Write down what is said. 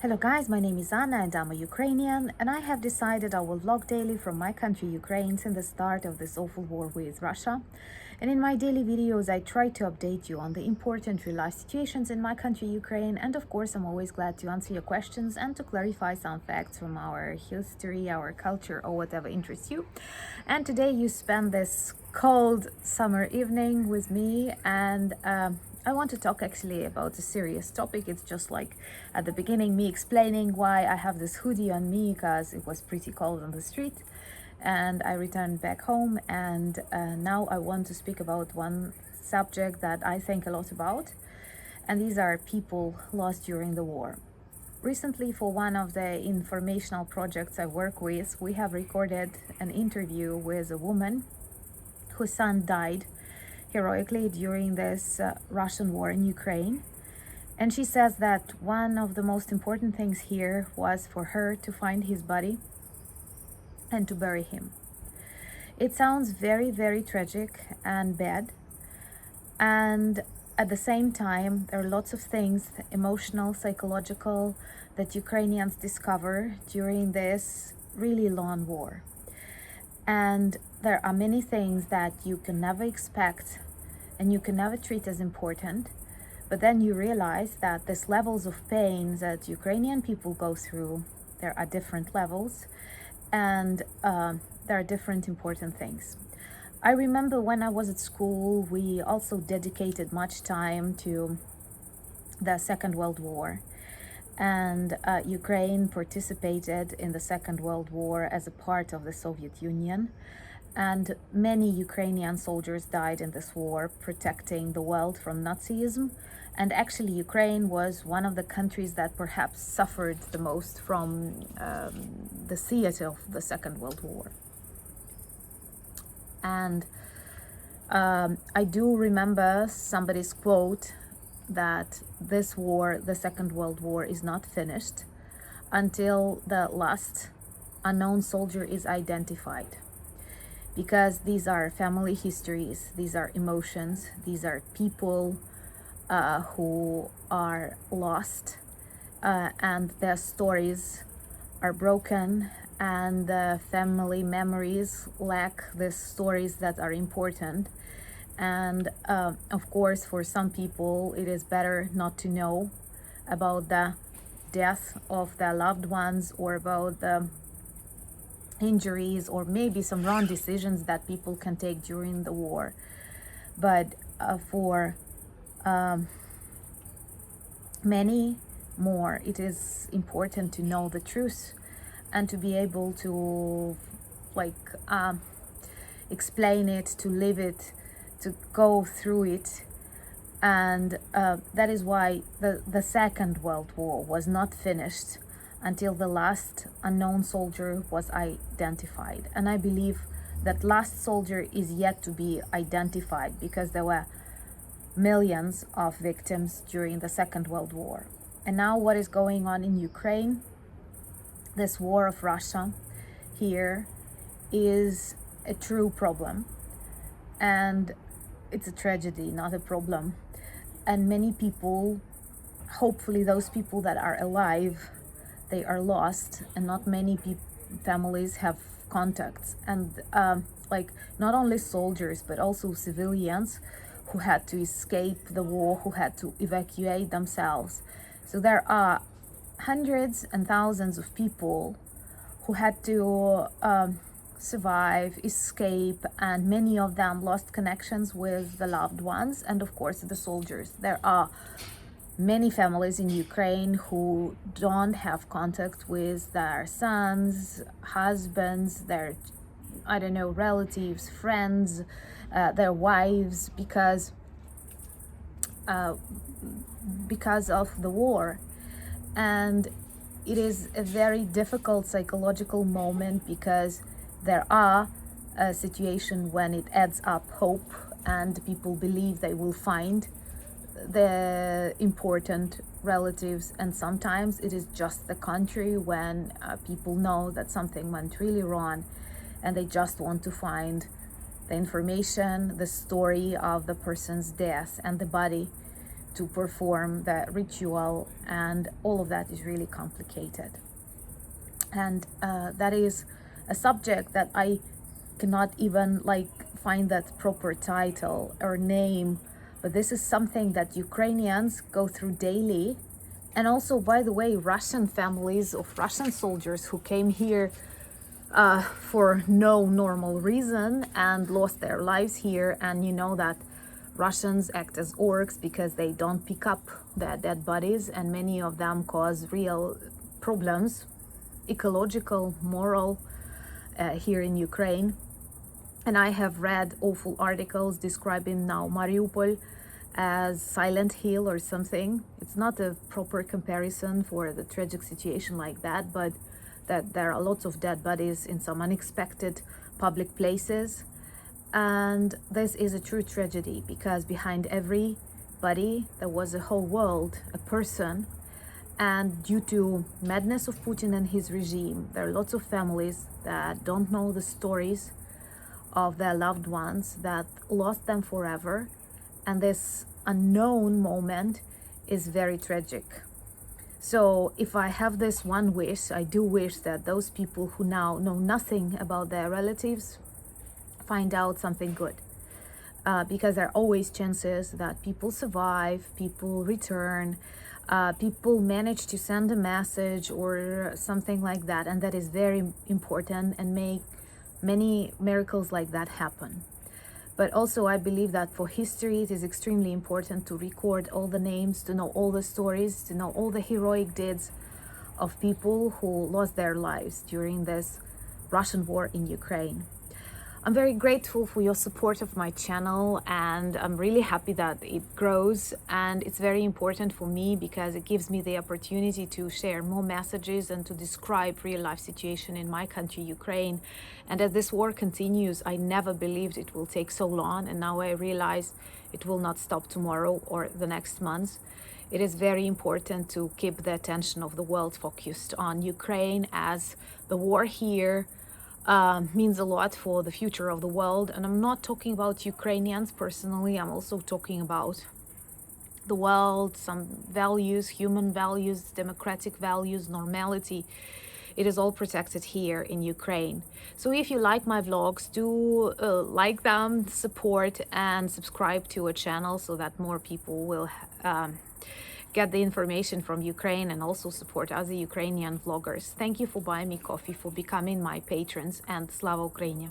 Hello guys, my name is Anna and I'm a Ukrainian, and I have decided I will vlog daily from my country Ukraine since the start of this awful war with Russia. And in my daily videos I try to update you on the important real life situations in my country Ukraine, and of course I'm always glad to answer your questions and to clarify some facts from our history, our culture, or whatever interests you. And today you spend this cold summer evening with me, and I want to talk actually about a serious topic. It's just like at the beginning me explaining why I have this hoodie on me, because it was pretty cold on the street and I returned back home. And now I want to speak about one subject that I think a lot about, and these are people lost during the war. Recently, for one of the informational projects I work with, we have recorded an interview with a woman whose son died heroically during this Russian war in Ukraine. And she says that one of the most important things here was for her to find his body and to bury him. It sounds very, very tragic and bad. And at the same time, there are lots of things, emotional, psychological, that Ukrainians discover during this really long war. And there are many things that you can never expect and you can never treat as important. But then you realize that these levels of pain that Ukrainian people go through, there are different levels, and there are different important things. I remember when I was at school, we also dedicated much time to the Second World War. And Ukraine participated in the Second World War as a part of the Soviet Union. And many Ukrainian soldiers died in this war, protecting the world from Nazism. And actually, Ukraine was one of the countries that perhaps suffered the most from the theater of the Second World War. And I do remember somebody's quote that this war, the Second World War, is not finished until the last unknown soldier is identified. Because these are family histories, these are emotions, these are people who are lost, and their stories are broken, and the family memories lack the stories that are important. And of course, for some people, it is better not to know about the death of their loved ones, or about the injuries, or maybe some wrong decisions that people can take during the war. But for many more, it is important to know the truth and to be able to explain it, to live it, to go through it. And that is why the Second World War was not finished until the last unknown soldier was identified. And I believe that last soldier is yet to be identified, because there were millions of victims during the Second World War. And now what is going on in Ukraine, this war of Russia here, is a true problem. And it's a tragedy, not a problem. And many people, hopefully those people that are alive, they are lost, and not many families have contacts. And not only soldiers, but also civilians who had to escape the war, who had to evacuate themselves. So there are hundreds and thousands of people who had to survive, escape, and many of them lost connections with the loved ones, and of course the soldiers. There are many families in Ukraine who don't have contact with their sons, husbands, their, relatives, friends, their wives, because of the war. And it is a very difficult psychological moment, because there are a situation when it adds up hope and people believe they will find the important relatives. And sometimes it is just the country when people know that something went really wrong, and they just want to find the information, the story of the person's death and the body to perform the ritual, and all of that is really complicated. And that is a subject that I cannot even find that proper title or name, but this is something that Ukrainians go through daily. And also, by the way, Russian families of Russian soldiers who came here for no normal reason and lost their lives here. And you know that Russians act as orcs because they don't pick up their dead bodies, and many of them cause real problems, ecological, moral, here in Ukraine. And I have read awful articles describing now Mariupol as Silent Hill or something. It's not a proper comparison for the tragic situation like that, but that there are lots of dead bodies in some unexpected public places. And this is a true tragedy, because behind every body there was a whole world, a person. And due to madness of Putin and his regime, there are lots of families that don't know the stories of their loved ones that lost them forever. And this unknown moment is very tragic. So if I have this one wish, I do wish that those people who now know nothing about their relatives find out something good. Because there are always chances that people survive, people return, people manage to send a message or something like that. And that is very important and make many miracles like that happen. But also I believe that for history, it is extremely important to record all the names, to know all the stories, to know all the heroic deeds of people who lost their lives during this Russian war in Ukraine. I'm very grateful for your support of my channel, and I'm really happy that it grows. And it's very important for me because it gives me the opportunity to share more messages and to describe real life situation in my country, Ukraine. And as this war continues, I never believed it will take so long, and now I realize it will not stop tomorrow or the next month. It is very important to keep the attention of the world focused on Ukraine, as the war here means a lot for the future of the world. And I'm not talking about Ukrainians personally, I'm also talking about the world, some values, human values, democratic values, normality. It is all protected here in Ukraine. So if you like my vlogs, do like them, support, and subscribe to a channel so that more people will get the information from Ukraine and also support other Ukrainian vloggers. Thank you for buying me coffee, for becoming my patrons, and Slava Ukraini!